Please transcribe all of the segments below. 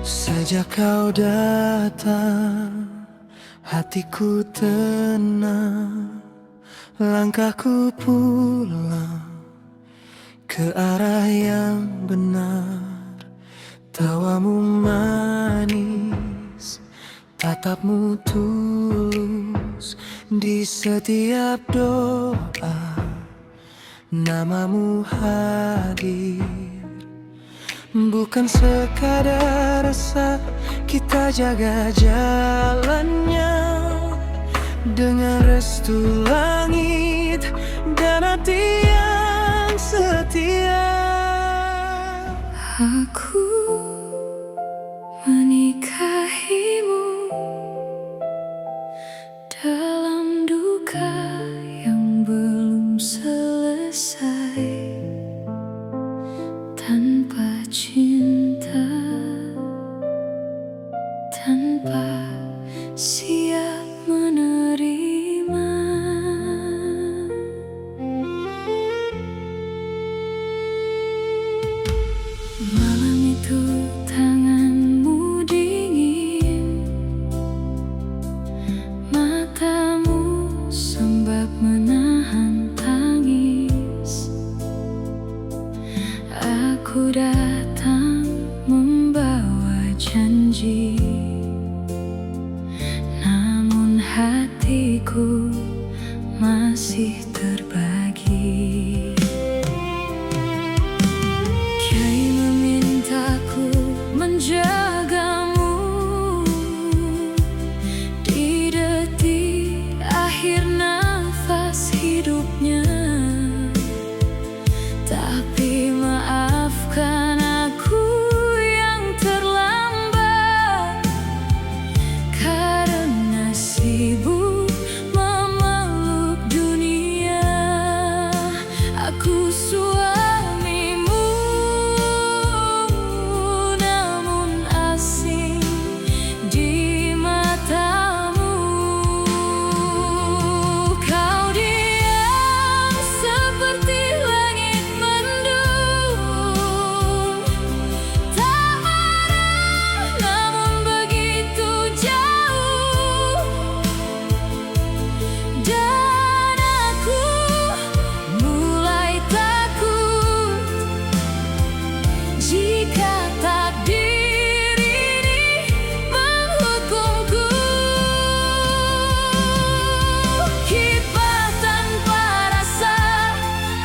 Sejak kau datang, hatiku tenang, langkahku pulang ke arah yang benar. Tawamu manis, tatapmu tulus, di setiap doa namamu hadir. Bukan sekadar rasa, kita jaga jalannya dengan restu langit dan hati yang setia. Aku menikahimu dalam duka yang belum selesai. Tanpa cinta, tanpa siap menerima. Malam itu tanganmu dingin, matamu sembab menahan tangis. Aku datang membawa janji, namun hatiku masih terbagi. Kiai memintaku menjagamu di detik akhir nafas hidupnya. Tapi maafkan aku yang terlambat, karena sibuk memeluk dunia. Aku suamimu, namun asing di matamu. Kau diam seperti langit mendung, tak marah namun begitu jauh. Dan aku mulai takut jika takdir ini menghukumku. Kibah tanpa rasa,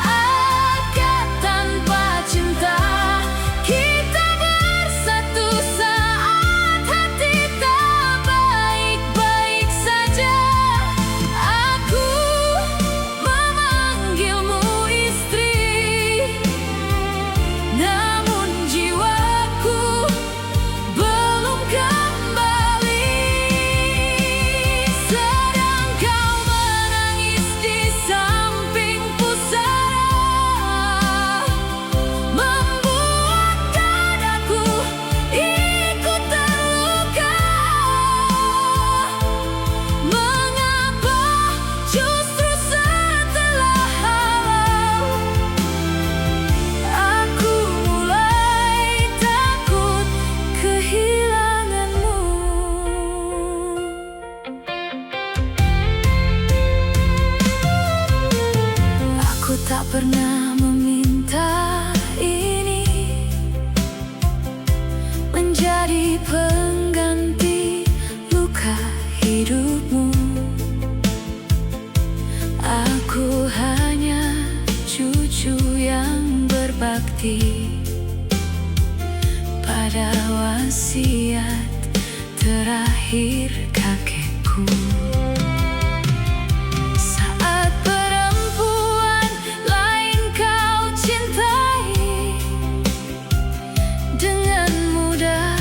akad tanpa cinta, kita bersatu saat hati tak baik-baik saja. Aku memanggilmu istri, namun jiwaku belum kembali. Sedang kau menangis di samping pusara, membuat dadaku ikut terluka. Mengapa justru setelah halau aku mulai takut kehilanganmu? Aku tak pernah meminta ini menjadi pengganti luka hidupmu. Aku hanya cucu yang berbakti pada wasiat terakhir kakekku. Saat perempuan lain kau cintai, dengan mudah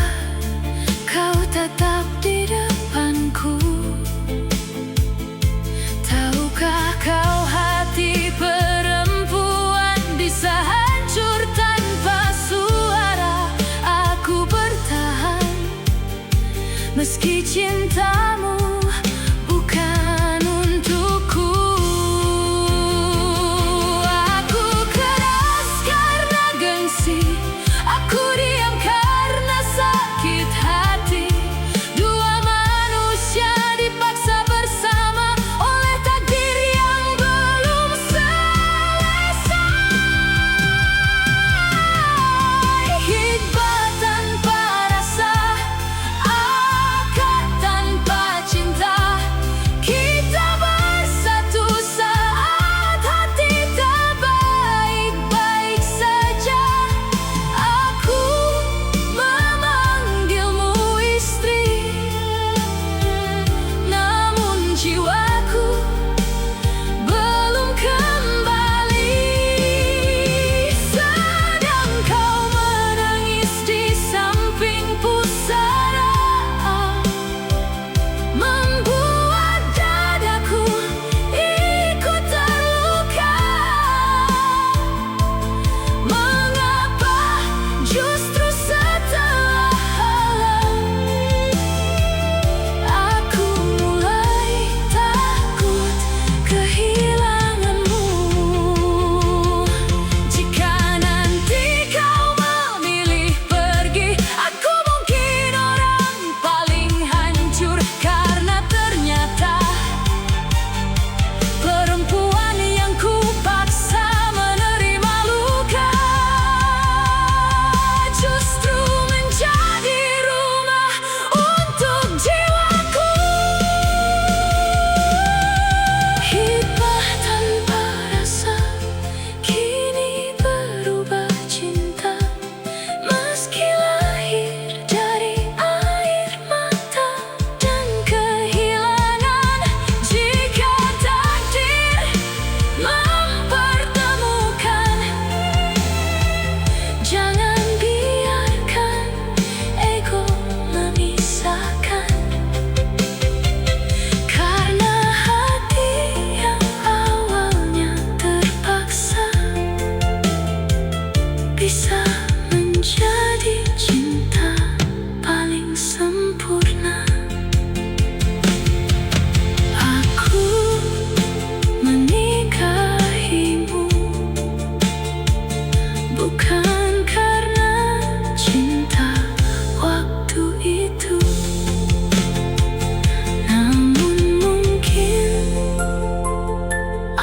kau tetap di depanku. Tahukah kau hati perempuan bisa hancur tanpa suara? Aku bertahan meski cintamu bukan untukku. Aku keras karena gengsi, aku diam karena sakit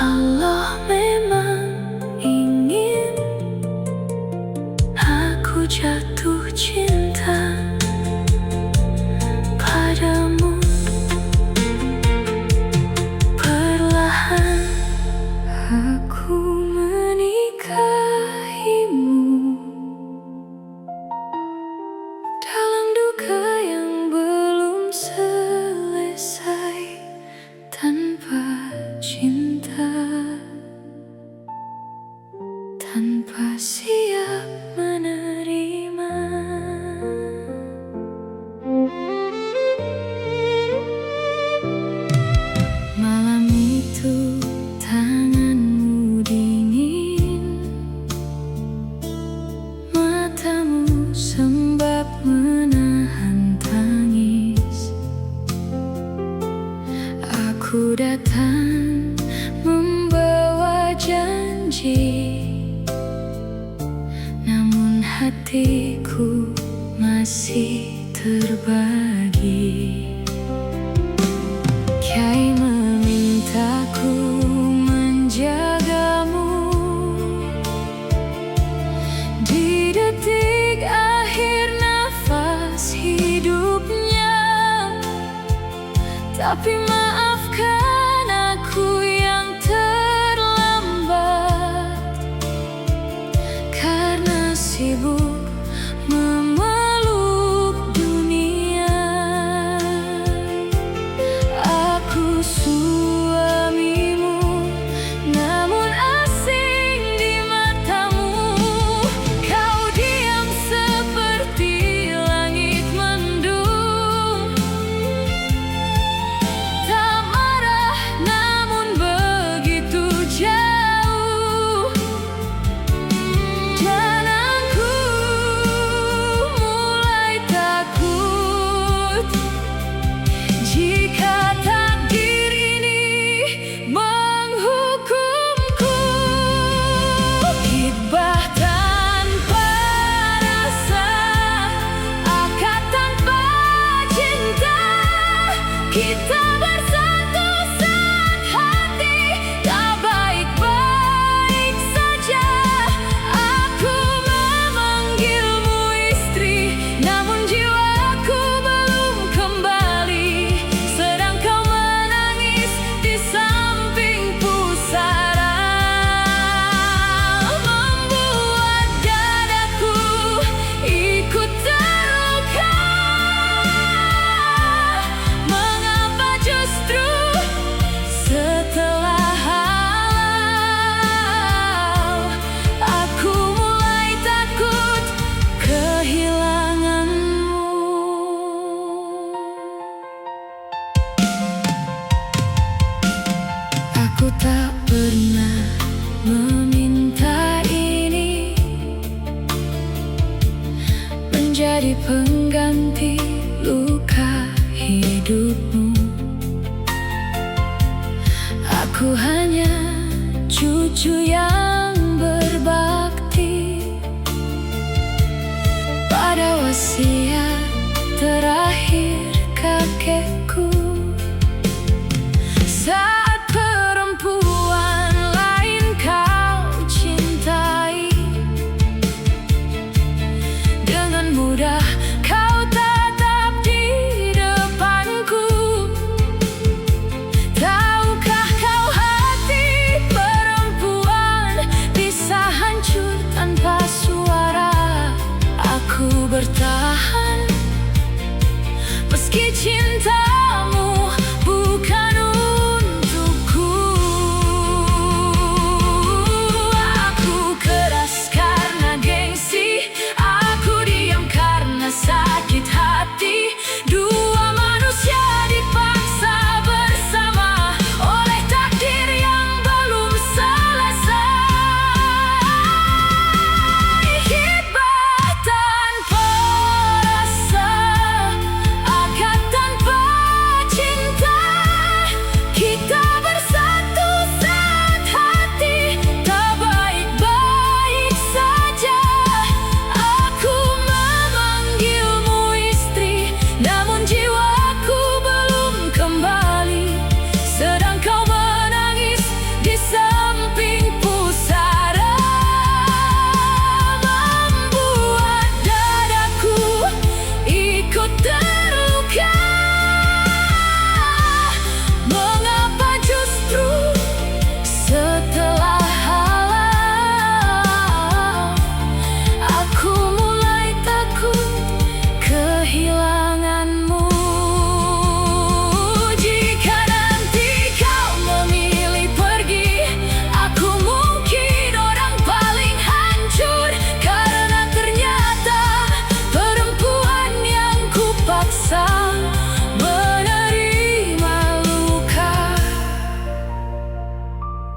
Allah memang ingin aku jatuh cinta padamu. Perlahan aku menikahimu dalam duka yang belum selesai. Tanpa cinta, tanpa siap menerima. Malam itu tanganmu dingin, matamu sembab menahan tangis. Aku datang membawa janji, namun hatiku masih terbagi. Kiai memintaku menjagamu di detik akhir nafas hidupnya. Tapi maafkan aku yang terlambat, karena sibuk memeluk dunia. Aku suamimu, namun asing di matamu. Kau diam seperti langit mendung, tak marah namun begitu jauh. Dan aku mulai takut jika takdir ini menghukumku. Hibah tanpa rasa, akad tanpa cinta, kita bersatu saat hati tak baik-baik saja. Aku memanggilmu istri, namun jiwaku belum kembali. Sedang kau menangis di samping pusara, membuat dadaku ikut terluka. Mengapa justru setelah halal aku mulai takut kehilanganmu? Aku tak pernah meminta ini menjadi pengganti luka hidupmu. Aku hanya cucu yang berbakti pada wasiat terakhir kakekku. Saat perempuan lain kau cintai, dengan mudah kau tatap di depanku. Tahukah kau hati perempuan bisa hancur tanpa suara? Aku bertahan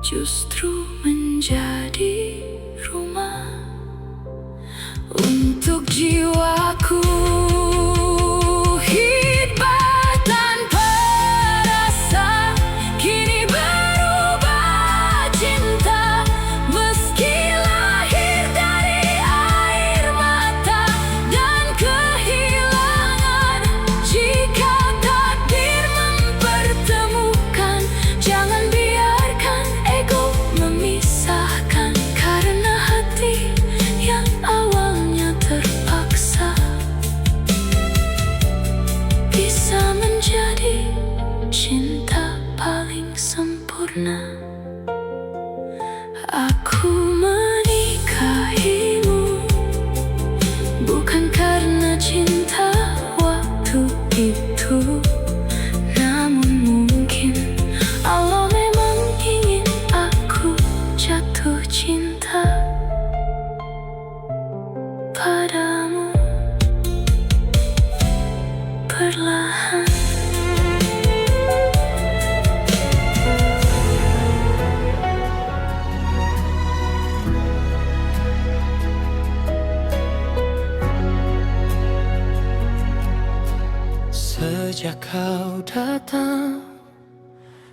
justru menjadi rumah untuk jiwaku. Hidup tanpa rasa kini berubah cinta, meski lahir dari air mata dan kehilangan. Jika takdir mempertemukan, jangan biarkan ego memisahkan, karena hati yang awalnya terpaksa bisa menjadi cinta paling sempurna. Aku menikahimu bukan karena cinta waktu itu, namun mungkin Allah memang ingin aku jatuh cinta padamu perlahan. Sejak kau datang,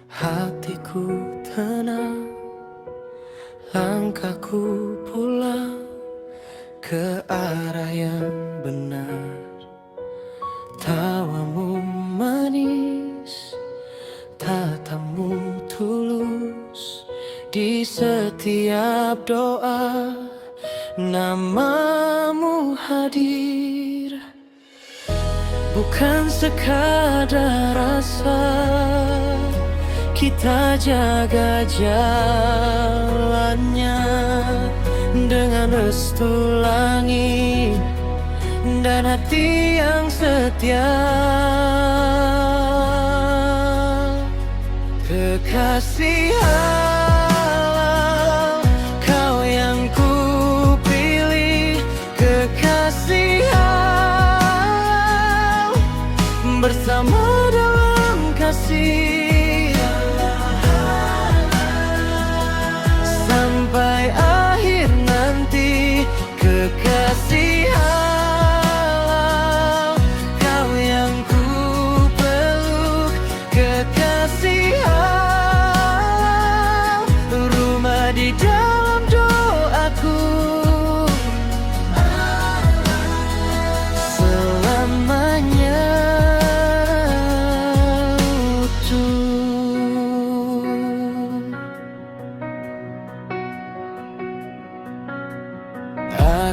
hatiku tenang, langkahku pulang ke arah yang benar. Tawamu manis, tatamu tulus, di setiap doa namamu hadir. Bukan sekadar rasa, kita jaga jalannya dengan restu langit dan hati yang setia. Kekasih halal, kau yang ku pilih. Kekasih halal, bersama dalam kasih sampai akhir nanti. Kekasih halal, kau yang ku peluk. Kekasih halal, rumah di dalam doaku selamanya utuh.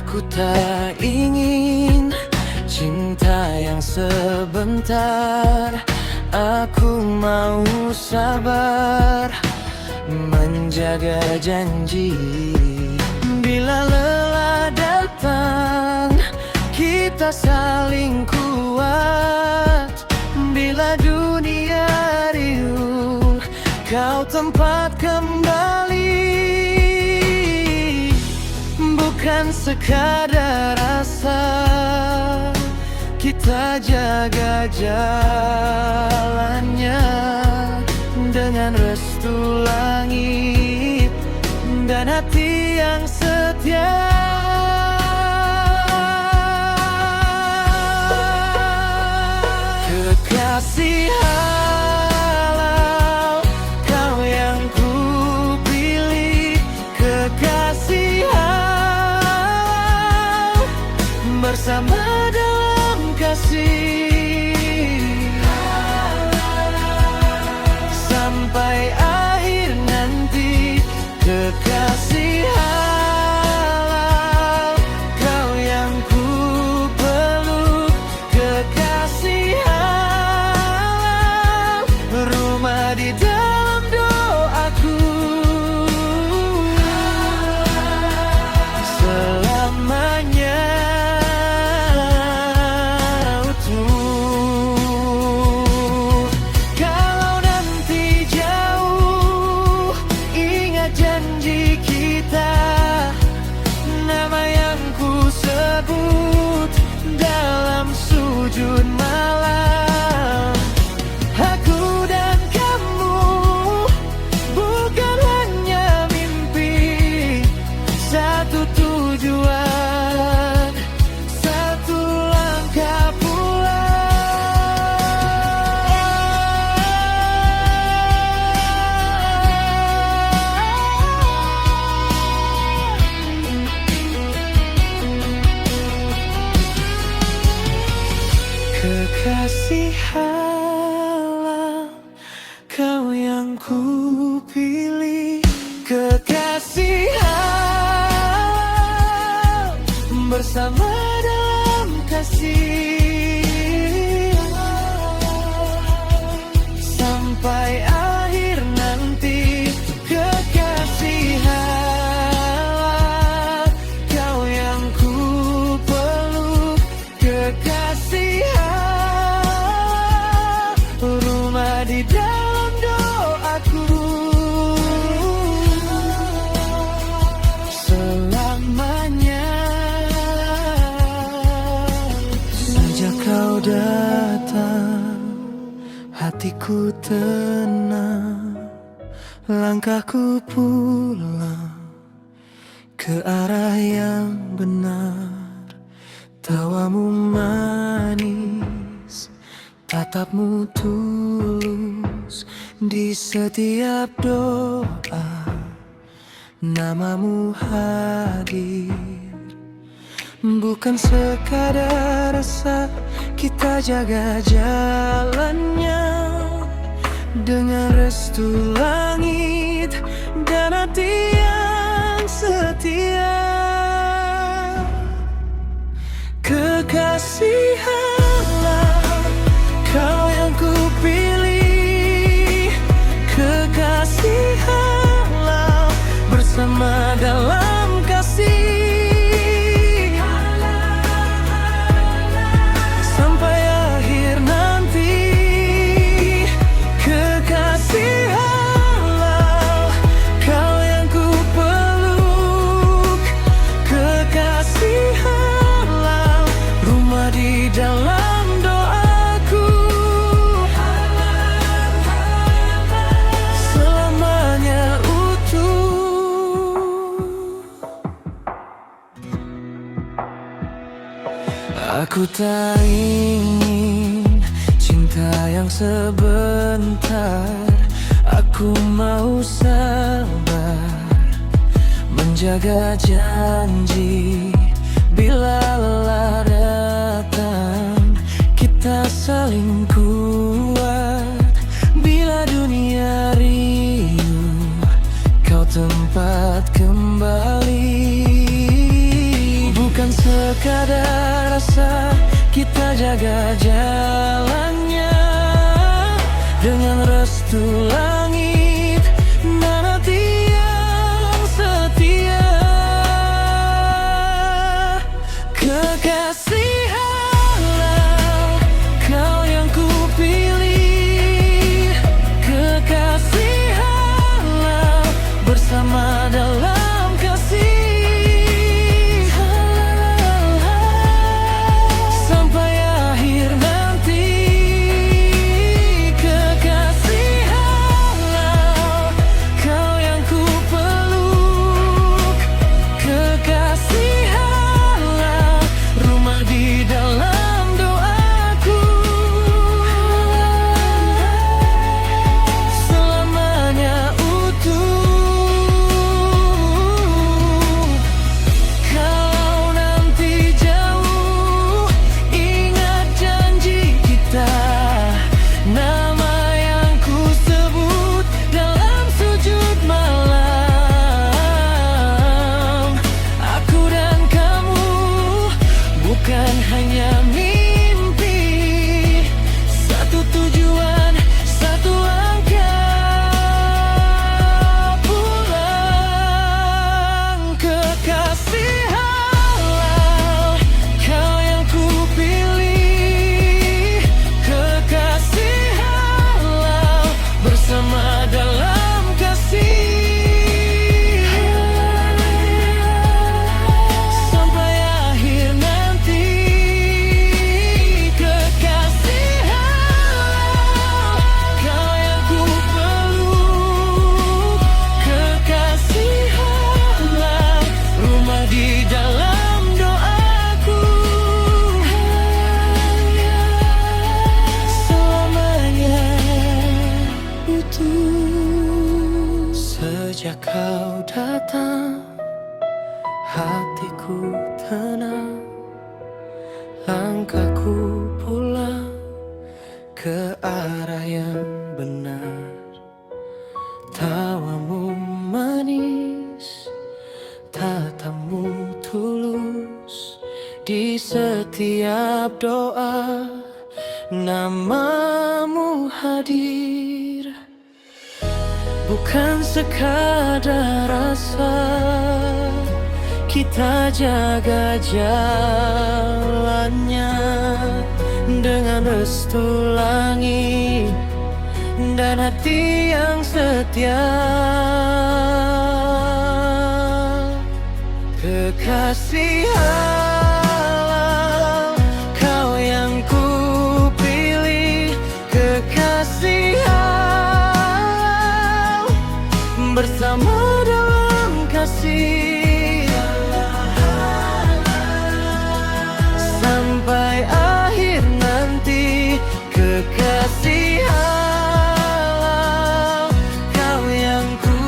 Aku tak ingin cinta yang sebentar. Aku mau sabar menjaga janji. Bila lelah datang, kita saling kuat. Bila dunia riuh, kau tempat kembali. Bukan sekadar rasa, kita jaga jalannya dengan restu langit dan hati yang setia. Kekasih halal, kau yang ku pilih. Kekasih halal, bersama dalam kasih sampai akhir nanti. Kekasih halal, kau yang ku peluk. Kekasih halal, bersama dalam kasih, sampai akhir nanti. Kekasih Allah, kau yang ku peluk. Kekasih Allah, rumah di dalam doaku. Selamanya sejak kau datang, hatiku tenang, langkahku pulang ke arah yang benar. Tawamu manis, tatapmu tulus, di setiap doa namamu hadir. Bukan sekadar rasa, kita jaga jalannya dengan restu langit dan hati yang setia. Kekasih Allah, kau yang ku pilih. Kekasih Allah, bersama dalam kasih, sampai akhir nanti. Kekasih Allah, kau yang ku peluk. Kekasih Allah, rumah di dalam doaku. Selamanya utuh. Aku tak ingin cinta yang sebentar. Aku mau sabar, menjaga janji. Bila lelah datang, kita saling kuat. Bila dunia riuh, kau tempat kembali. Bukan sekadar rasa, kita jaga jalannya dengan restu langit dan hati yang setia. Kekasih Allah, kau yang ku pilih. Kekasih Allah, bersama dalam kasih, sampai akhir nanti. Kekasih Allah, kau yang ku peluk. Kekasih Allah, rumah di dalam doaku. Selamanya utuh. Kalau nanti jauh, ingat janji kita. Nama yang ku sebut dalam sujud malam. Aku dan kamu bukan hanya mimpi. Satu tujuan, satu langkah pulang. Kekasih Allah, kau yang ku pilih. Kekasih Allah, bersama dalam kasih, sampai akhir nanti. Kekasih Allah, kau yang ku peluk. Kekasih Allah, rumah di dalam doaku. Selamanya utuh. Sejak kau datang, hatiku tenang, langkahku pulang ke arah yang benar. Tawamu manis, tatapmu tulus, di setiap doa, namamu hadir. Bukan sekadar rasa, kita jaga jalannya dengan restu langit dan hati yang setia. Kekasih halal, kau yang ku pilih. Kekasih halal, bersama dalam kasih sampai akhir nanti. Kekasih halal, kau yang ku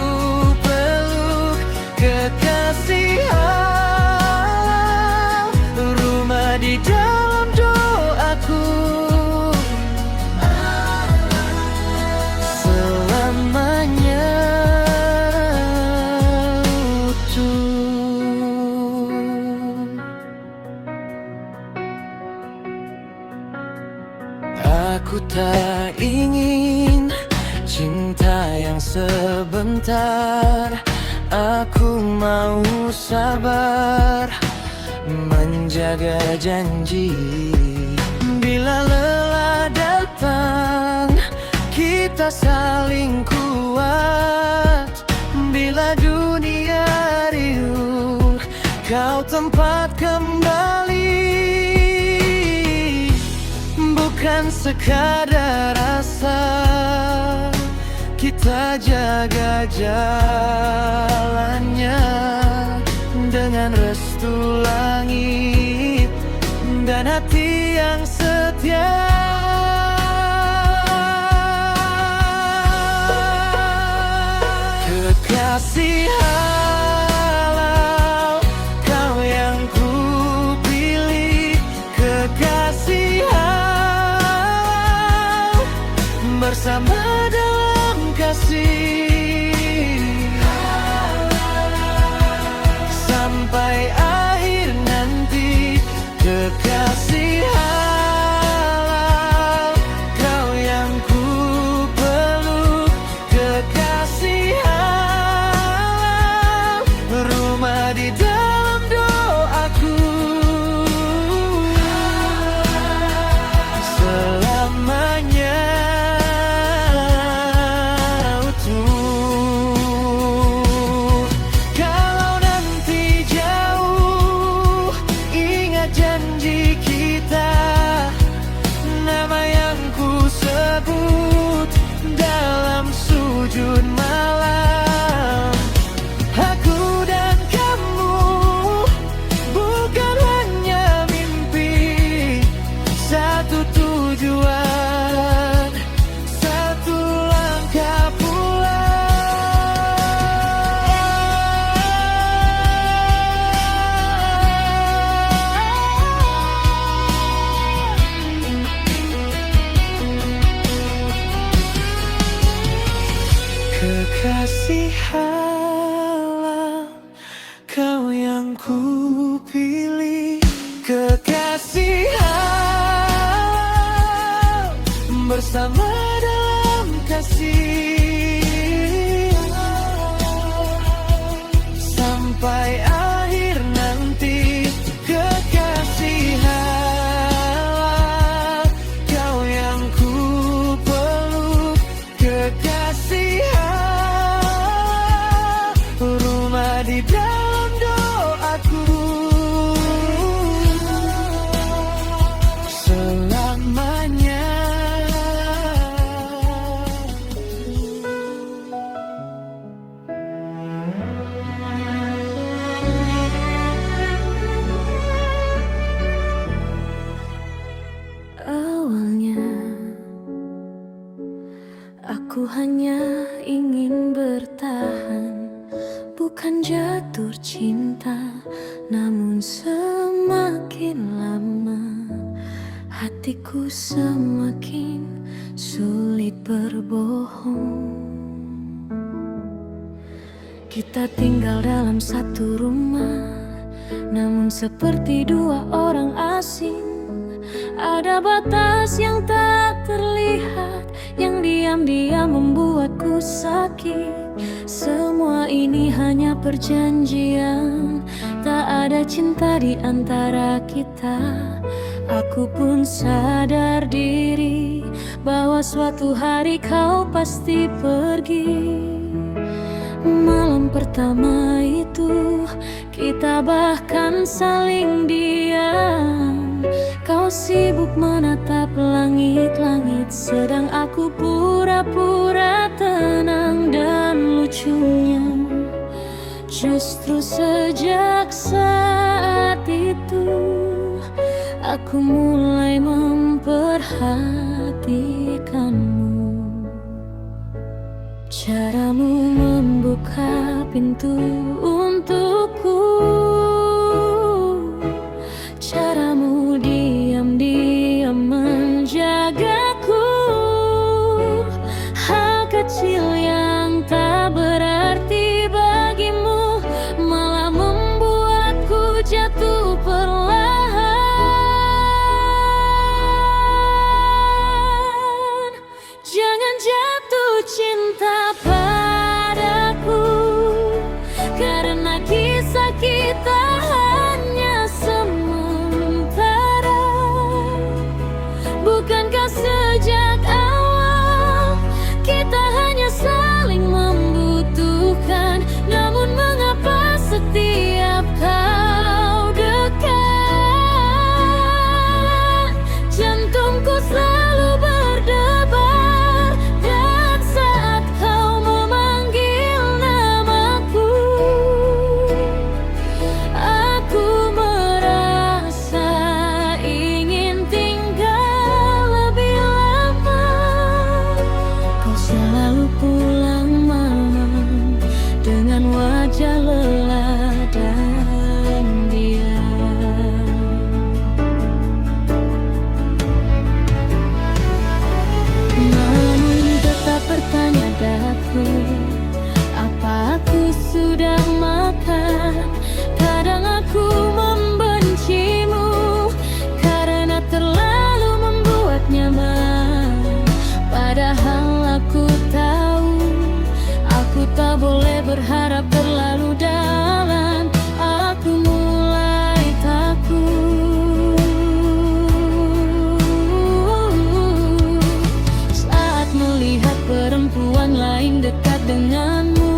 peluk. Kekasih halal, rumah di dalam doaku selamanya utuh. Aku tak ingin cinta yang sebentar. Aku mau sabar menjaga janji. Bila lelah datang, kita saling kuat. Bila dunia riuh, kau tempat kembali. Bukan sekadar rasa, kita jaga jalannya dengan restu langit dan hati yang setia. Kekasih halal, kau yang ku pilih. Kekasih halal, bersama dalam kasih sampai akhir nanti. Kekasih halal, kau yang ku peluk. Kekasih halal, rumah di dalam doaku selamanya utuh. Kalau nanti jauh, ingat janji kita. Nama yang ku sebut dalam sujud malam. Aku dan kamu bukan hanya mimpi. Satu tujuan, satu langkah kekasih halal, kau yang ku pilih. Kekasih halal, bersama dalam kasih sampai akhir nanti. Kekasih halal, kau yang ku peluk. Kekasih halal, rumah di dalam doaku selamanya. Awalnya aku hanya ingin bertahan, bukan jatuh cinta. Namun semakin lama, hatiku semakin sulit berbohong. Kita tinggal dalam satu rumah, namun seperti dua orang asing. Ada batas yang tak terlihat, yang diam-diam membuatku sakit. Semua ini hanya perjanjian, tak ada cinta di antara kita. Aku pun sadar diri bahwa suatu hari kau pasti pergi. Malam pertama itu kita bahkan saling diam. Kau sibuk menatap langit-langit, sedang aku pura-pura tenang. Dan lucunya, justru sejak saat itu aku mulai memperhatikanmu. Caramu membuka pintu untukku, caramu diam-diam menjagaku. Hal kecil yang tak berarti bagimu malah membuatku jatuh perlahan. Jangan jatuh cinta padaku, karena kisah kita hanya sementara. Bukankah sejak awal kita hanya saling membutuhkan? Namun mengapa setiap kau dekat, jantungku selalu berdebar. Dan saat kau memanggil namaku, aku merasa ingin tinggal lebih lama. Kau selalu pulang malam dengan wajah lelah dan diam. Namun tetap bertanya daku, apa aku sudah makan? Kadang aku membencimu karena terlalu membuat nyaman. Padahal aku tahu, aku tak boleh berharap terlalu dalam. Aku mulai takut saat melihat perempuan lain dekat denganmu.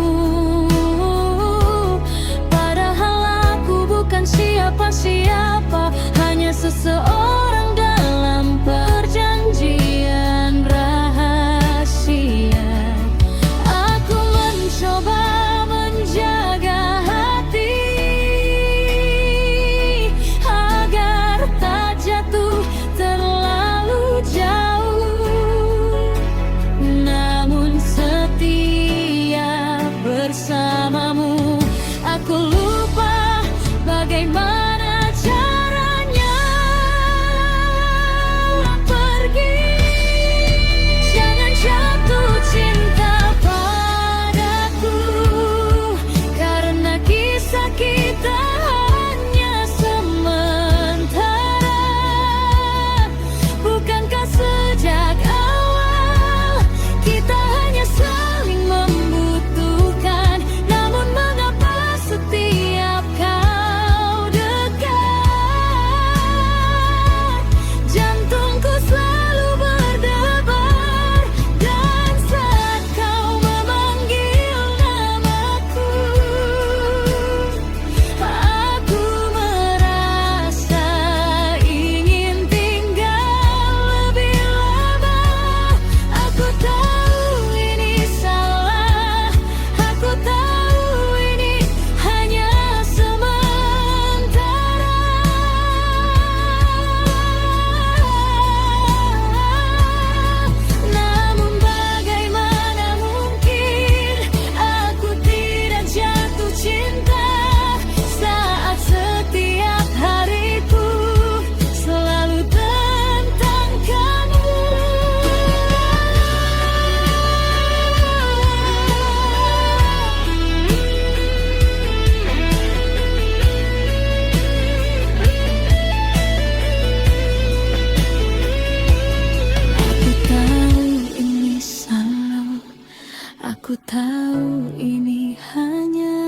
Padahal aku bukan siapa-siapa, hanya seseorang dalam perjanjian rahasia. Aku mencoba menjaga hati agar tak jatuh terlalu jauh. Namun setiap bersamamu, aku lupa bagaimana caranya.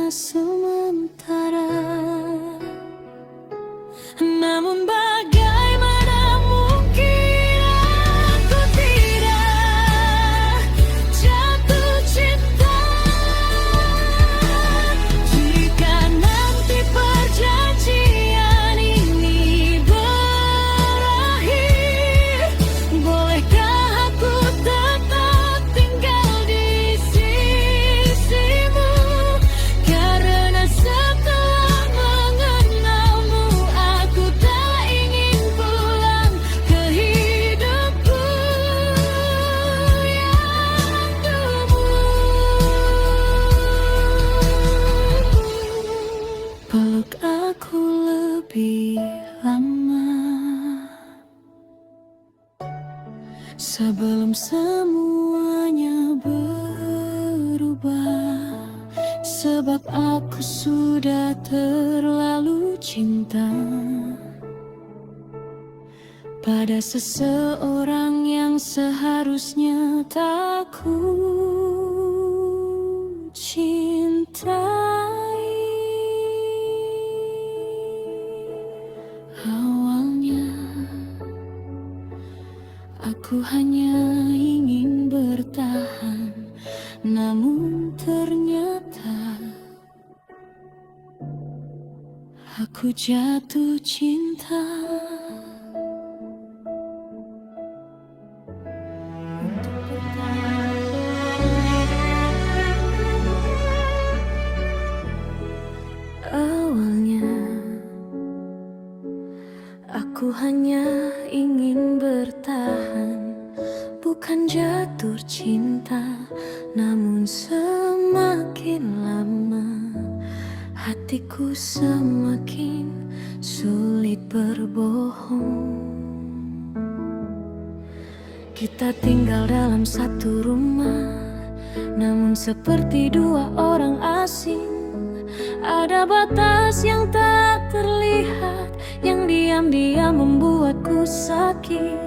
sementara. Namun bagaimana mungkin aku tidak jatuh cinta jika nanti perjanjian ini berakhir. Bolehkah aku tetap tinggal di sisimu? Karena setelah mengenalmu, aku tak ingin pulang ke hidupku yang dulu. Peluk aku lebih lama sebelum semuanya berubah, sebab aku sudah terlalu cinta pada seseorang yang seharusnya tak ku cintai. Awalnya aku hanya ingin bertahan, namun ternyata aku jatuh cinta. Untuk bertahan. Awalnya aku hanya ingin bertahan, bukan jatuh cinta. Namun semakin lama hatiku semakin sulit berbohong. Kita tinggal dalam satu rumah, namun seperti dua orang asing. Ada batas yang tak terlihat, yang diam-diam membuatku sakit.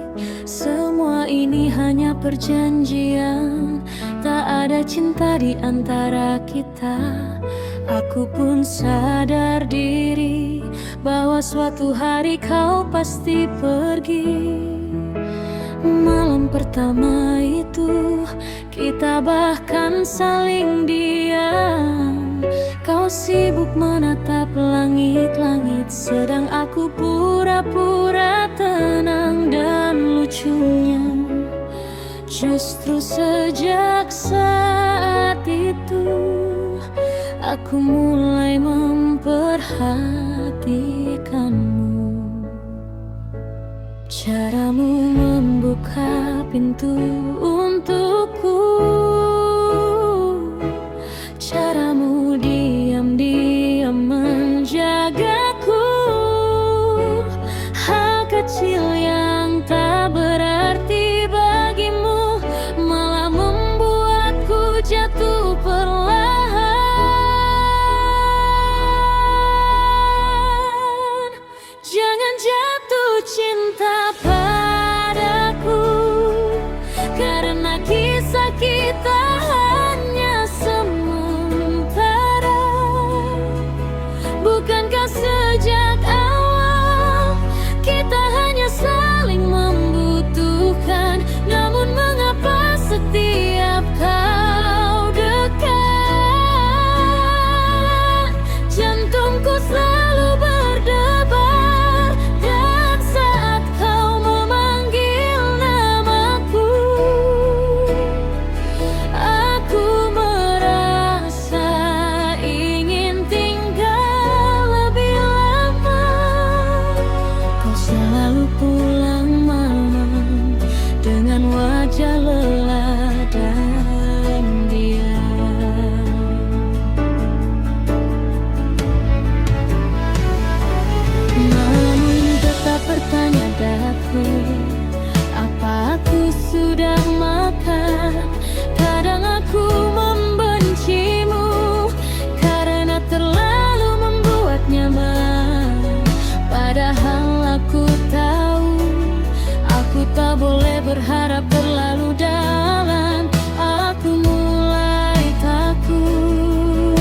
Semua ini hanya perjanjian, tak ada cinta di antara kita. Aku pun sadar diri bahwa suatu hari kau pasti pergi. Malam pertama itu kita bahkan saling diam. Kau sibuk menatap langit-langit, sedang aku pura-pura tenang. Dan lucunya, justru sejak saat itu aku mulai memperhatikanmu. Caramu membuka pintu untukku, caramu diam-diam menjagaku. Hal kecil yang tak berarti bagimu malah membuatku jatuh perlahan. Jangan jatuh cinta padaku, karena kisah kita hanya sementara. Bukankah sejak awal kita hanya saling membutuhkan? Namun mengapa setiap kau dekat, jantungku selalu berdebar. Dan saat kau memanggil namaku, aku merasa ingin tinggal lebih lama. Kau selalu pulang malam dengan wajah lelah dan diam. Namun tetap bertanya daku, apa aku sudah makan? Kadang aku membencimu karena terlalu membuat nyaman. Padahal aku tahu aku tak boleh berharap terlalu dalam. Aku mulai takut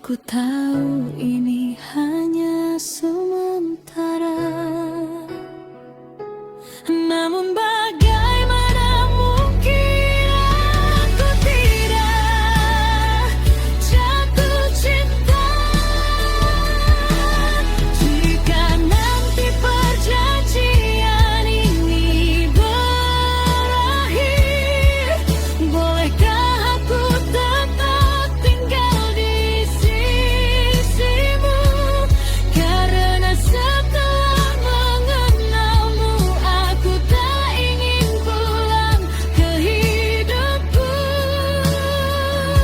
Aku tahu ini hanya sementara, namun bagaimana mungkin aku tidak jatuh cinta jika nanti perjanjian ini berakhir. Bolehkah aku tetap tinggal di sisimu, karena setelah mengenalmu aku tak ingin pulang ke hidupku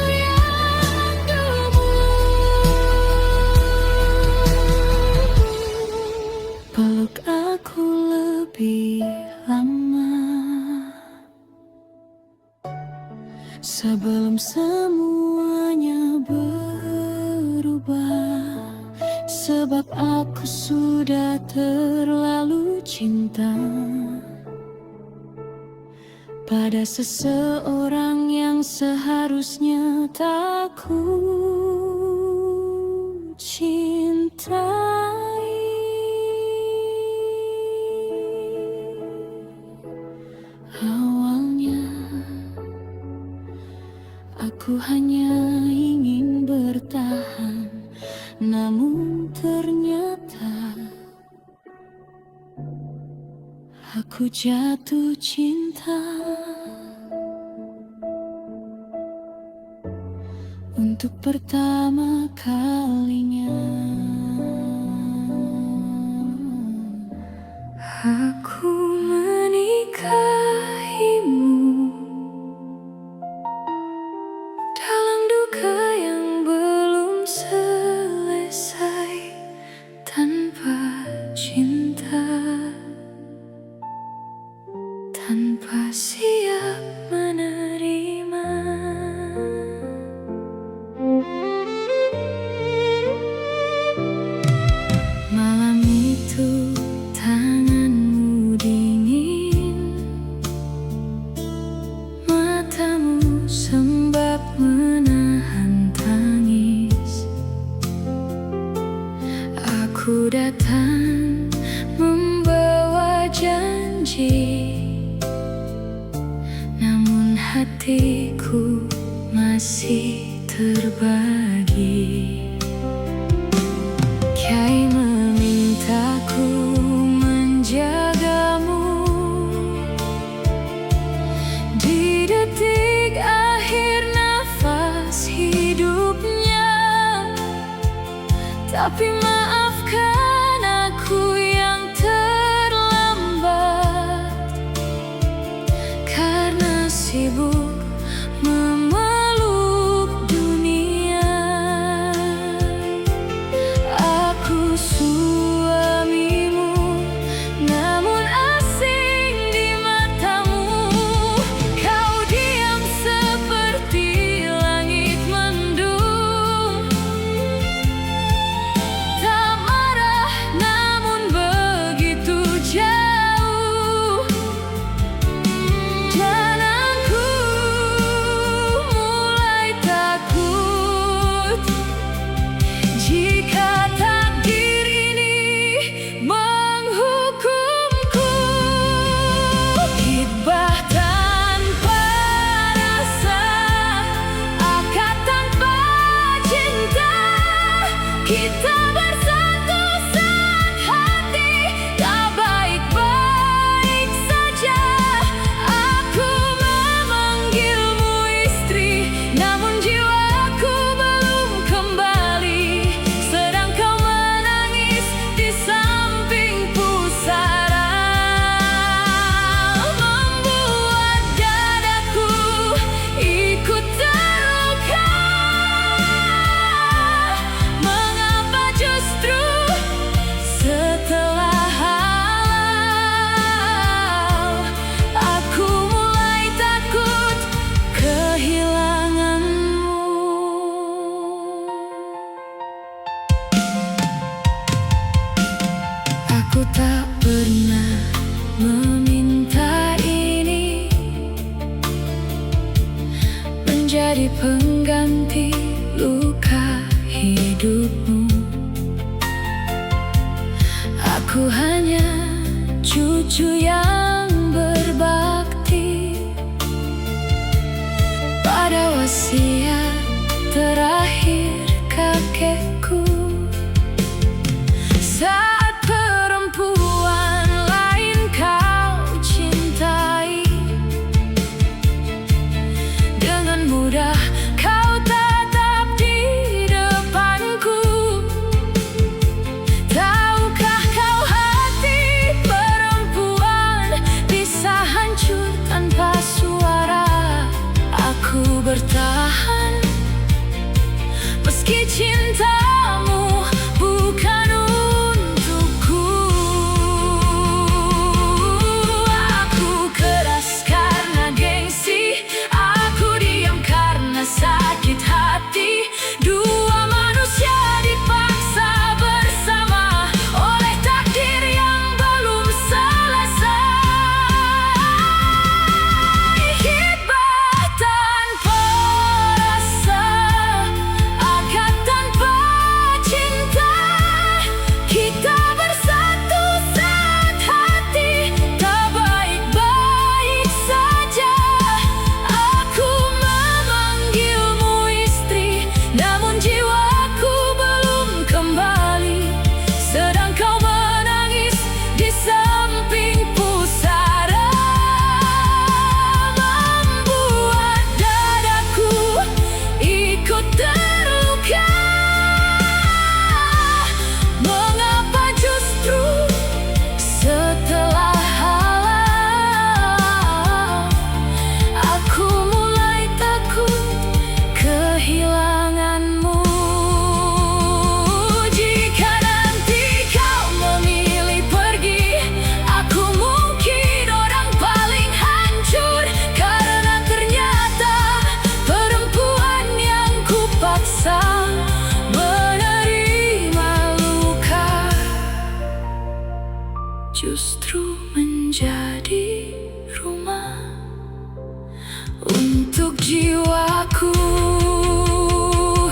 yang dulu. Peluk aku lebih lama sebelum semuanya berubah, sebab aku sudah terlalu cinta pada seseorang yang seharusnya tak ku cintai. Awalnya aku hanya ingin bertahan, namun ternyata aku jatuh cinta untuk pertama kalinya. Aku menikahimu dalam duka yang belum selesai, tanpa cinta, tanpa siap menerima. Malam itu tanganmu dingin, matamu sembab menahan tangis. Aku datang membawa janji, namun hatiku masih terbagi. Kiai memintaku menjagamu di detik akhir nafas hidupnya, tapi maafkan aku yang terlambat karena sibuk memeluk dunia. Aku suamimu, namun asing di matamu. Kau diam seperti langit mendung, tak marah namun begitu jauh. Dan aku mulai takut jika takdir ini menghukumku. Hibah tanpa rasa, akad tanpa cinta, kita bersatu saat hati tak baik-baik saja. Aku memanggilmu istri, namun jiwaku belum kembali, sedang kau menangis di samping pusara, membuat dadaku ikut terluka. Mengapa justru setelah halau aku mulai takut kehilanganmu? Aku tak pernah meminta ini menjadi pengganti luka hidupmu. Aku hanya cucu yang berbakti pada wasiat terakhir kakekku. Saat perempuan lain kau cintai, dengan mudah kau tatap di depanku. Tahukah kau hati perempuan bisa hancur tanpa suara? Aku bertahan meski cintamu bukan untukku. Aku keras karena gengsi, aku diam karena sakit hati. Dua manusia dipaksa bersama oleh takdir yang belum selesai. Hibah tanpa rasa, akad tanpa cinta, kita bersatu saat hati tak baik-baik saja. Aku memanggilmu istri, namun jiwaku belum kembali. Sedang kau menangis di samping pusara, membuat dadaku ikut terluka. Mengapa justru setelah halang aku mulai takut kehilanganmu? Jika nanti kau memilih pergi, aku mungkin orang paling hancur, karena ternyata perempuan yang kupaksa menerima luka justru menjadi rumah untuk jiwaku.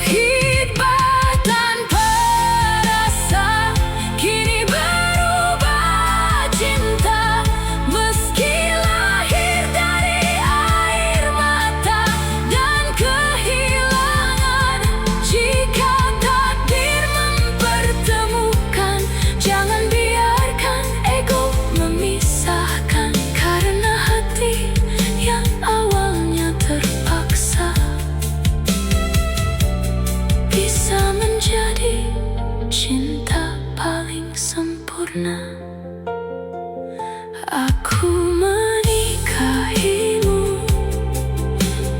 Hibah tanpa rasa kini berubah cinta, meski lahir dari air mata dan kehilangan. Jika takdir mempertemukan, jangan biarkan ego memisahkan, karena hati yang awalnya terpaksa bisa menjadi cinta paling sempurna. Aku menikahimu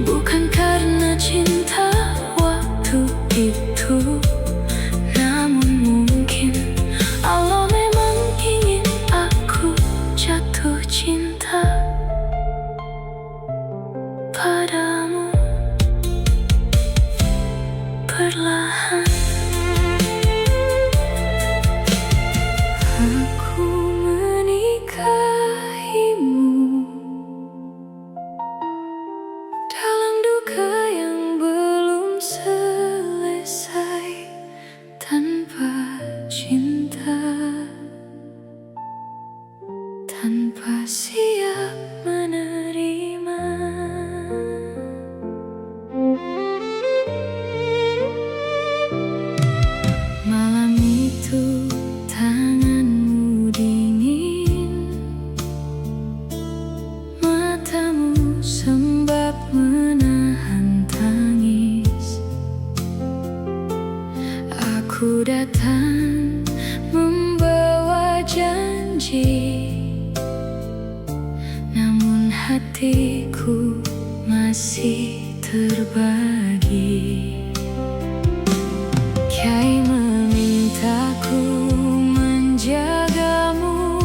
bukan karena cinta waktu itu, namun mungkin Allah memang ingin aku jatuh cinta padamu perlahan. Aku menikahimu dalam duka yang belum selesai, tanpa cinta, tanpa siap menerima. Malam itu tanganmu dingin, matamu sembab menahan tangis. Aku datang membawa janji, namun hatiku masih terbagi. Kiai memintaku menjagamu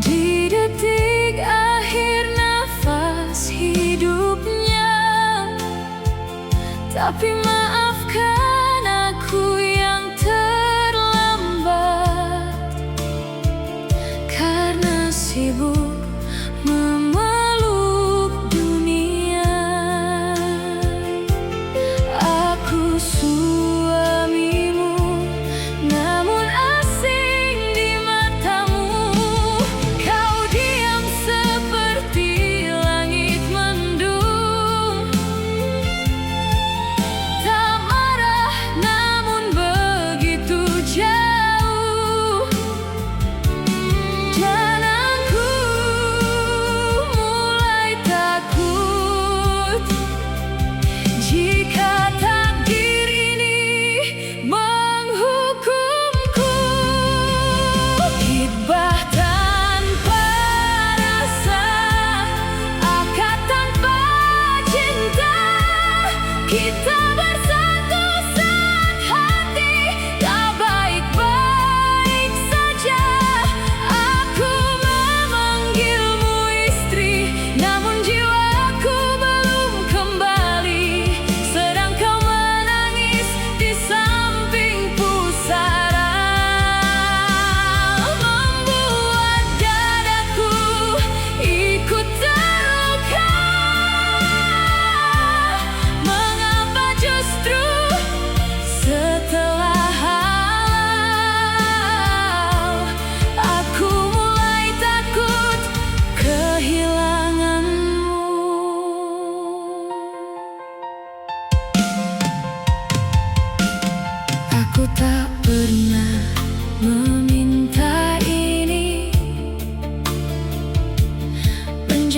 di detik akhir nafas hidupnya, tapi maafkan aku yang terlambat, karena sibuk memeluk dunia.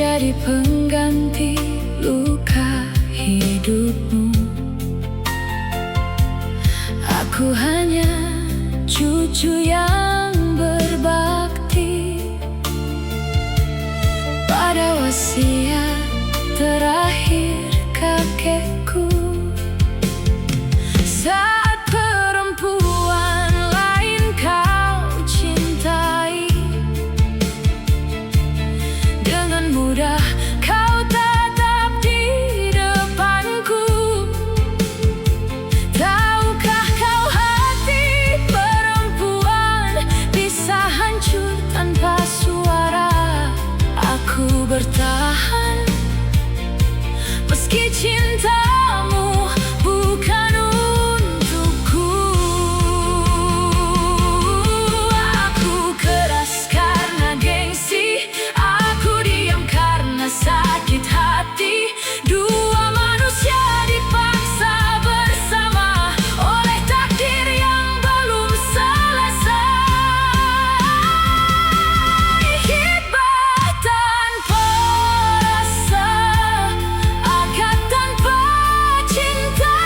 menjadi pengganti luka hidupmu. Aku hanya cucu yang berbakti pada wasiat terakhir kakekku. Saat perempuan lain kau cintai, dengan mudah kau tatap di depanku. Tahukah kau hati perempuan bisa hancur tanpa suara? Aku bertahan meski cintamu bukan untukku. Aku keras karena gengsi, aku diam karena sakit hati. Dua manusia dipaksa bersama oleh takdir yang belum selesai. Hikmah tanpa rasa, akad tanpa cinta,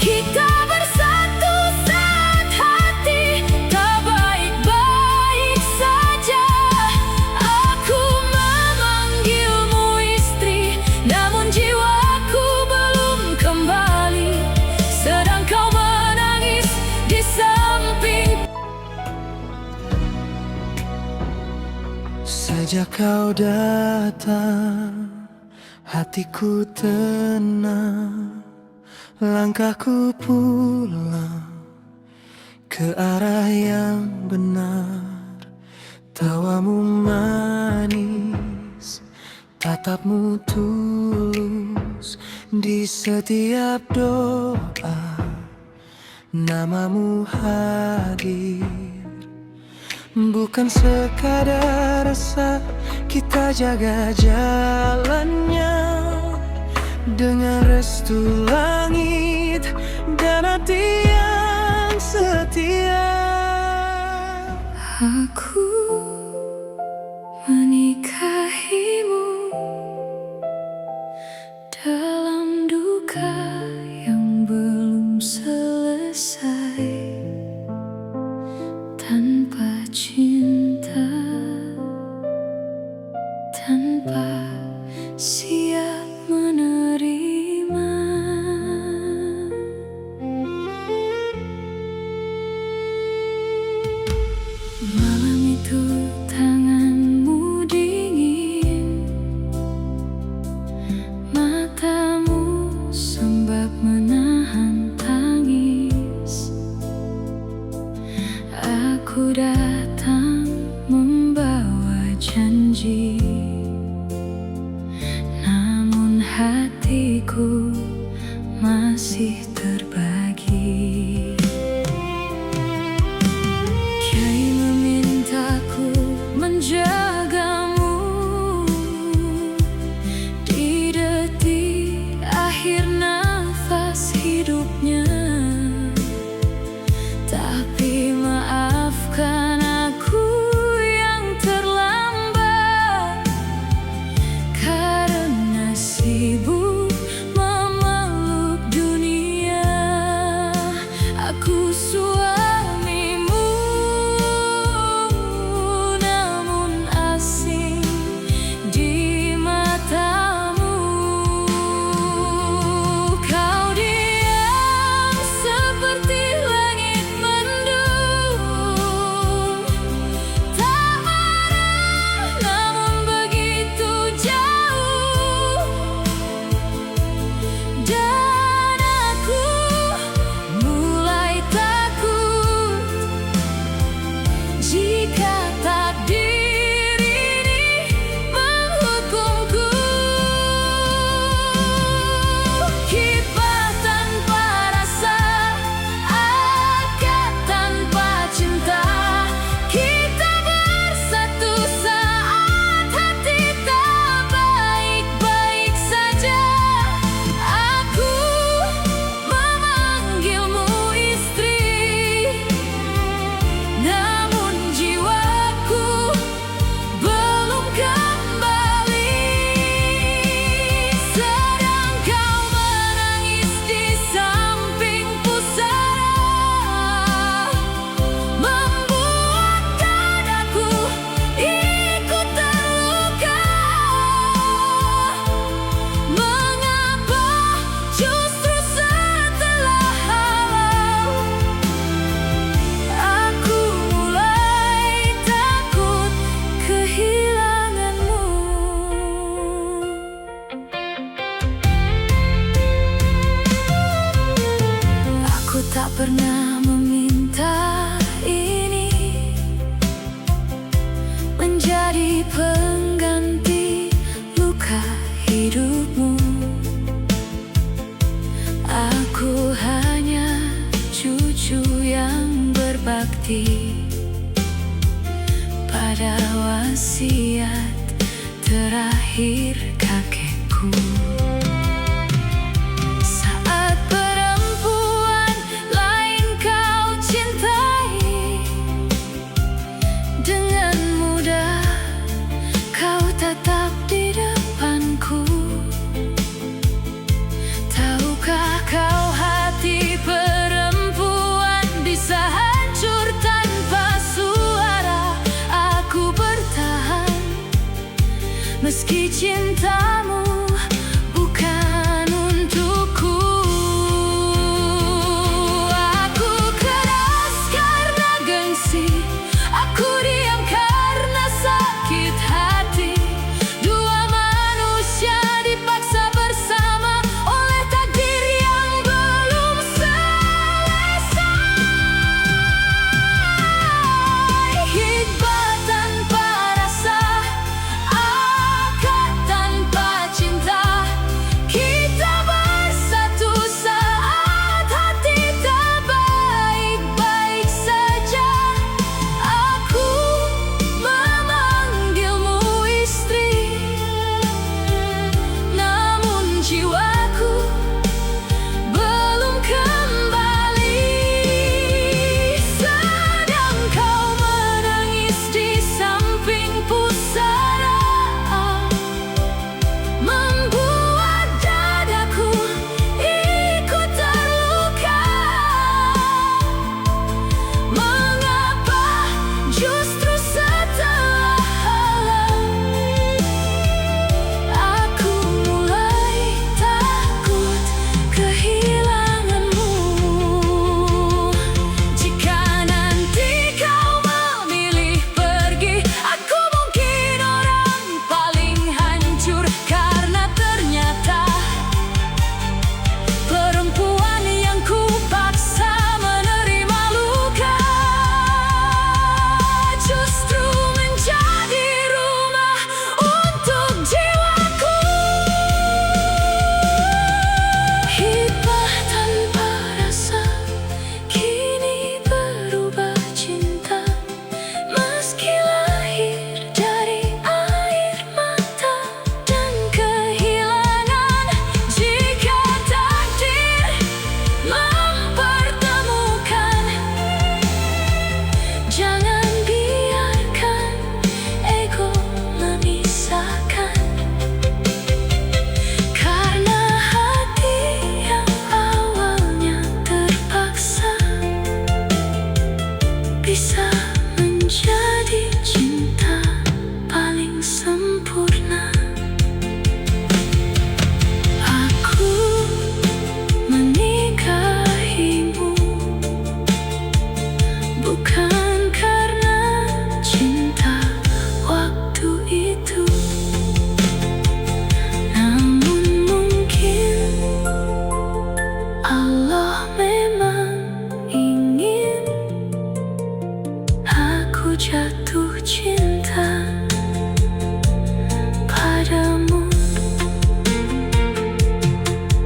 kita bersatu saat hati tak baik-baik saja. Aku memanggilmu istri, namun jiwaku belum kembali, sedang kau menangis di samping. Sejak kau datang, hatiku tenang, langkahku pulang ke arah yang benar. Tawamu manis, tatapmu tulus, di setiap doa namamu hadir. Bukan sekadar rasa, kita jaga jalannya dengan restu langit dan hati yang setia. Aku menikahimu dalam duka yang belum selesai. Tanpa cinta, tanpa siap menerima. Malam itu tanganmu dingin, matamu sembab menahan tangis. Aku datang membawa janji, namun hatiku masih terbagi. Kiai memintaku menjagamu di detik akhir nafas hidupnya. Tapi maafkan aku yang terlambat, karena sibuk memeluk dunia. berbakti pada wasiat terakhir kakekku. Saat perempuan lain kau cintai, dengan mudah kau tetap di depanku. Tahukah kau hati perempuan bisa hancur tanpa suara? Aku bertahan meski cintamu bukan untukku. Aku keras karena gengsi, aku diam karena sakit hati. Dua manusia dipaksa bersama oleh takdir yang belum selesai. Hikmat tanpa rasa, akad tanpa cinta, kita bersatu saat hati tak baik-baik saja. Aku memanggilmu istri, namun jiwaku belum kembali. Sedang kau menangis di samping pusara, membuat dadaku ikut terluka. Mengapa justru setelah halang aku mulai takut kehilanganmu? Jika nanti kau memilih pergi, aku mungkin orang paling hancur, karena ternyata perempuan yang kupaksa menerima luka justru menjadi rumah untuk jiwaku. Hibah tanpa rasa kini berubah cinta, meski lahir dari air mata dan kehilangan. Jika takdir mempertemukan, jangan biarkan ego memisahkan. Karena hati yang awalnya terpaksa bisa menjadi cinta paling sempurna. Aku menikahimu bukan karena cinta waktu itu, namun mungkin Allah memang ingin aku jatuh cinta padamu.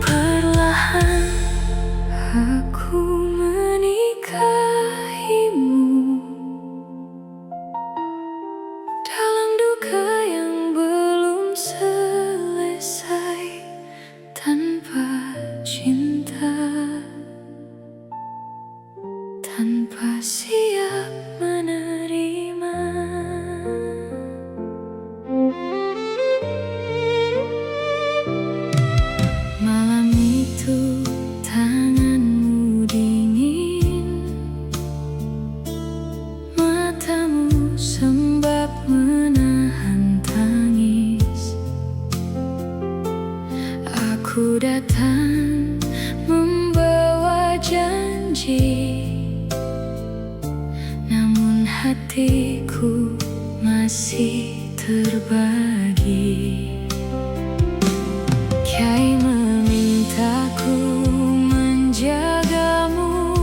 Perlahan aku menikahimu dalam duka yang belum selesai. Tanpa cinta, tanpa siap menerima. Malam itu tanganmu dingin, matamu sembab menahan tangis. Aku datang membawa janji, namun hatiku masih terbagi. Kiai memintaku menjagamu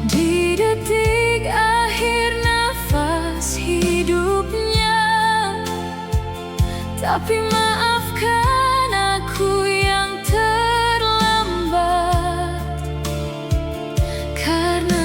di detik akhir nafas hidupnya. Tapi maafkan aku yang terlambat, karena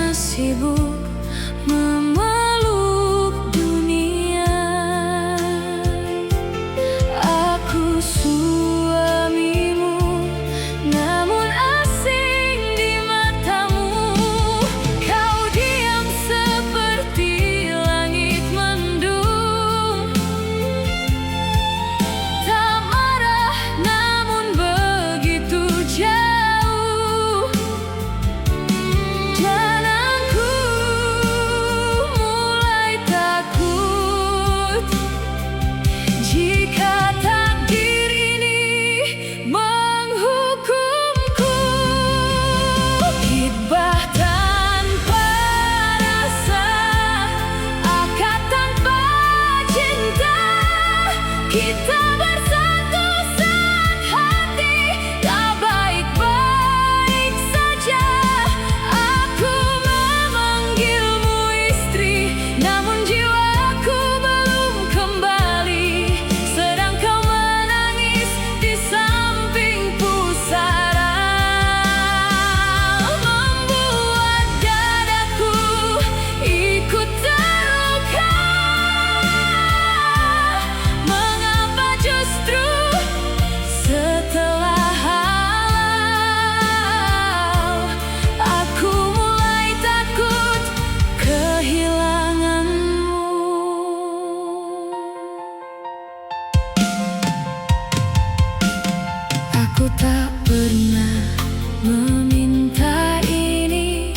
kita bersatu sehati, tak baik-baik saja. Aku memanggilmu istri, namun jiwaku belum kembali. Sedang kau menangis di samping pusara, membuat dadaku ikut terluka. Mengapa justru setelah halau aku mulai takut kehilanganmu? Aku tak pernah meminta ini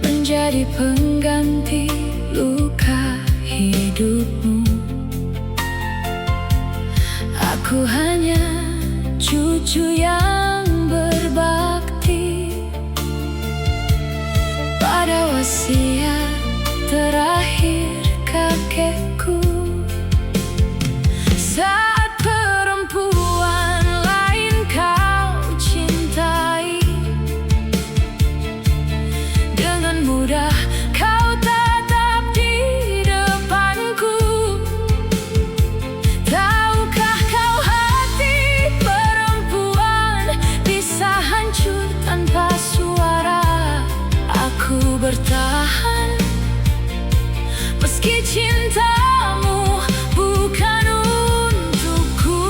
menjadi pengganti luka hidupmu. Aku hanya cucu yang berbakti pada wasiat terakhir kakekku. Saat perempuan lain kau cintai, dengan mudah kau tatap di depanku. Tahukah kau hati perempuan bisa hancur tanpa suara? Aku bertahan meski cintamu bukan untukku.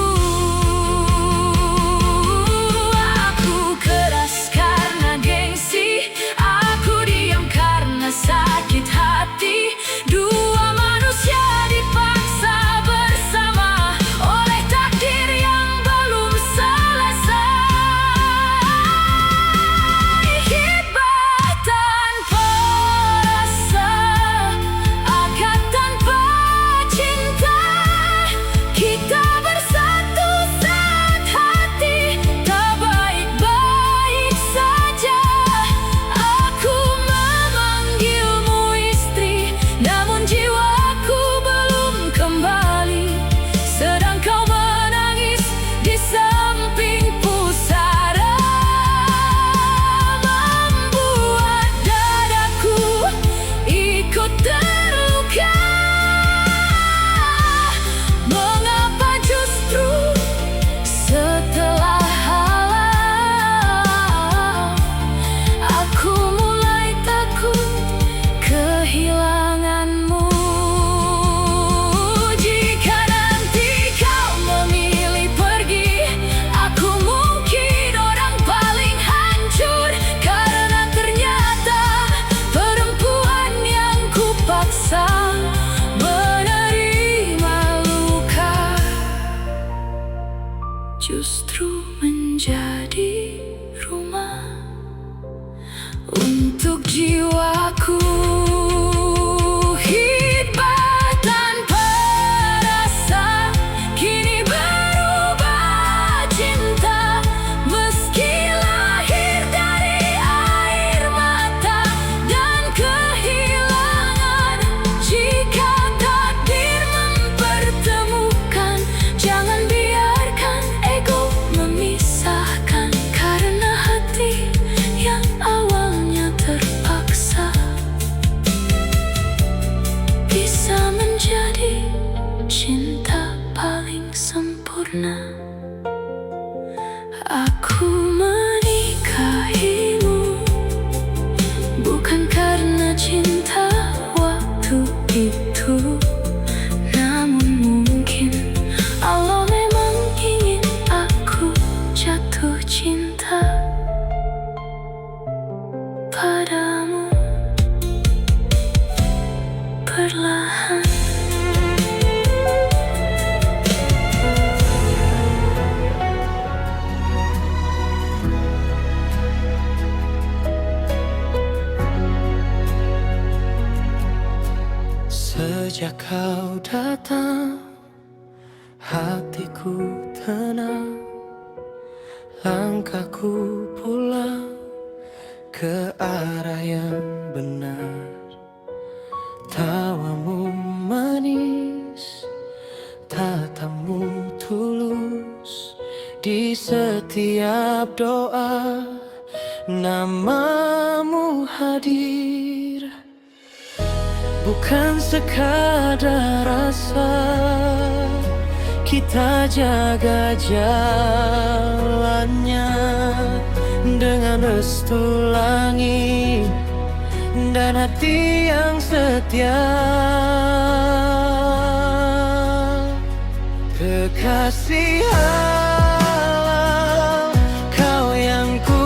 Aku keras karena gengsi, aku diam karena sakit hati. Dua manusia dipaksa bersama oleh takdir yang belum selesai. Hibah tanpa rasa, akad tanpa cinta, kita bersatu saat hati tak baik-baik saja. Aku memanggilmu istri, namun jiwaku belum kembali. Sedang kau menangis di samping pusara, membuat dadaku ikut terluka. Mengapa justru setelah halau aku mulai takut kehilanganmu? Jika nanti kau memilih pergi, aku mungkin orang paling hancur, karena ternyata perempuan yang kupaksa menerima luka justru menjadi rumah untuk jiwaku. Hibah tanpa rasa kini berubah cinta, meski lahir dari air mata dan kehilangan. Jika takdir mempertemukan, jangan biarkan ego memisahkan, karena hati yang awalnya terpaksa bisa menjadi cinta paling sempurna. Aku menikahimu bukan karena cinta waktu itu, namun mungkin Allah memang ingin aku jatuh cinta padamu perlahan. Sejak kau datang, hatiku tenang, langkahku pulang ke arah yang benar. Tawamu manis setiap doa, namamu hadir. Bukan sekadar rasa, kita jaga jalannya dengan restu langit dan hati yang setia. Kekasih halal, kau yang ku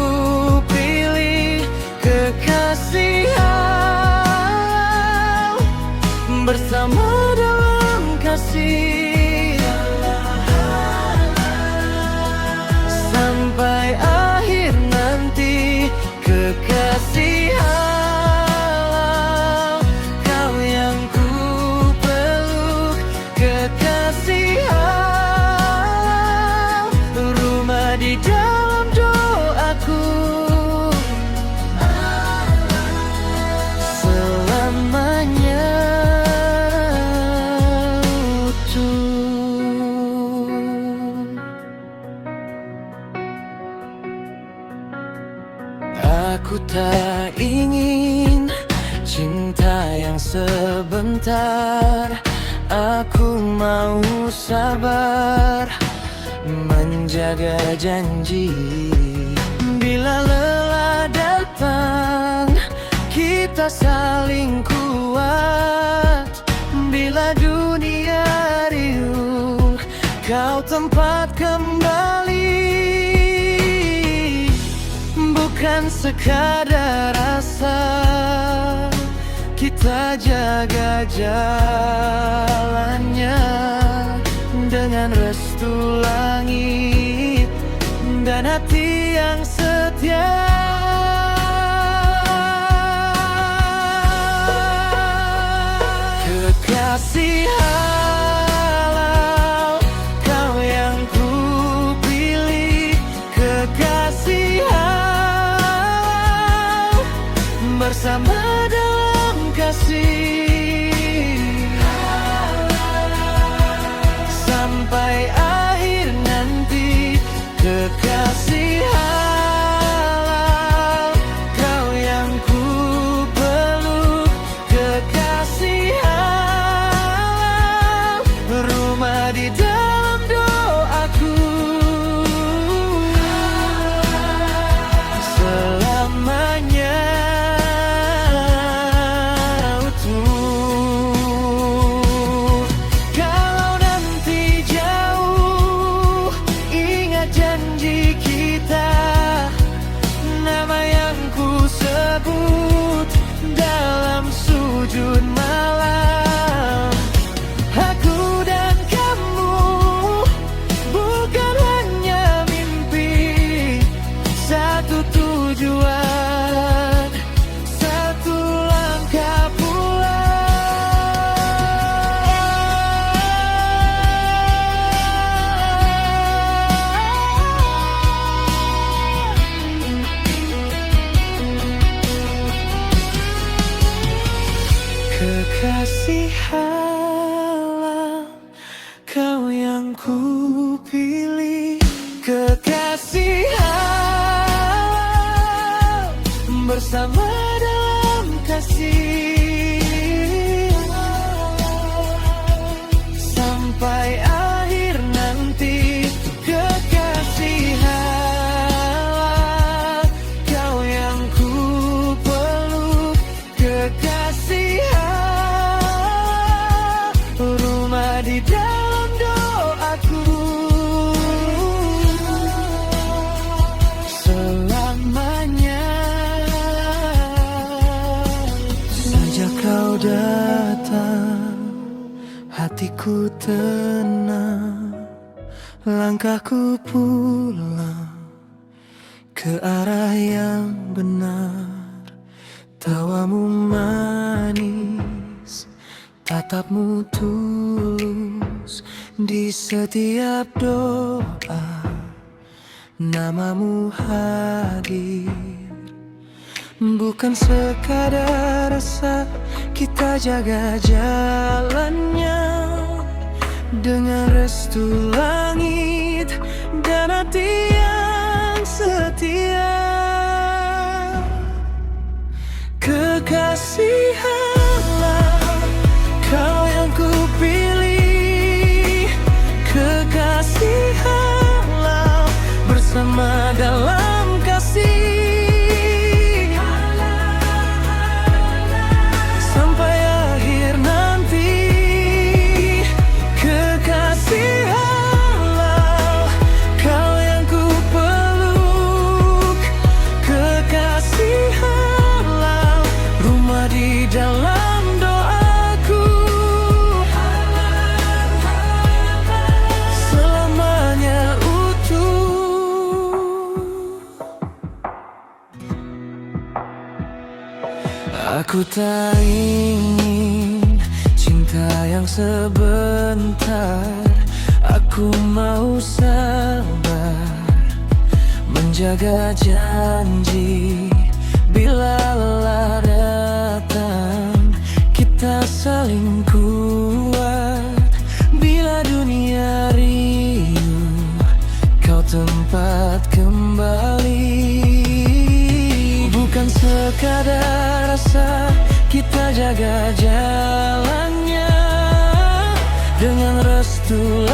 pilih. Kekasih halal, bersama dalam kasih sampai akhir nanti. Kekasih halal, kau yang ku peluk. Kekasih halal, rumah di dalam doaku selamanya utuh. Aku tak ingin cinta yang sebentar. Aku mau sabar menjaga janji. Bila lelah datang, kita saling kuat. Bila dunia riuh, kau tempat kembali. Bukan sekadar rasa, kita jaga jalannya dengan restu langit dan hati yang setia. Kekasih halal, kau yang ku pilih. Kekasih halal, bersama dalam kasih sampai akhir nanti. Kekasih halal, kau yang ku peluk. Kekasih halal, rumah di dalam doaku selamanya utuh. Kalau nanti jauh, ingat janji kita. Nama yang ku sebut dalam sujud malam. Aku dan kamu bukan hanya mimpi, satu tujuan, satu langkah Kekasih halal, kau yang ku pilih. Kekasih halal, bersama dalam kasih sampai akhir nanti. Kekasih halal, kau yang ku peluk. Kekasih halal, rumah di dalam doaku selamanya. Sejak kau datang, hatiku tenang. Langkahku pulang ke arah yang benar. Tawamu manis, tatapmu tulus. Di setiap doa, namamu hadir. Bukan sekadar rasa, kita jaga jalannya dengan restu langit dan hati yang setia. Kekasihanlah kau yang kupilih, kekasihanlah bersama dalam kasih. Sampai akhir nanti, kekasihanlah kau yang ku peluk, kekasihanlah rumah di dalam doaku, selamanya utuh. Aku tak ingin cinta yang sebentar, aku mau sabar menjaga janji. Bila lelah datang, kita saling kuat. Bila dunia riuh, kau tempat kembali. Bukan sekadar rasa, kita jaga jalannya dengan restu.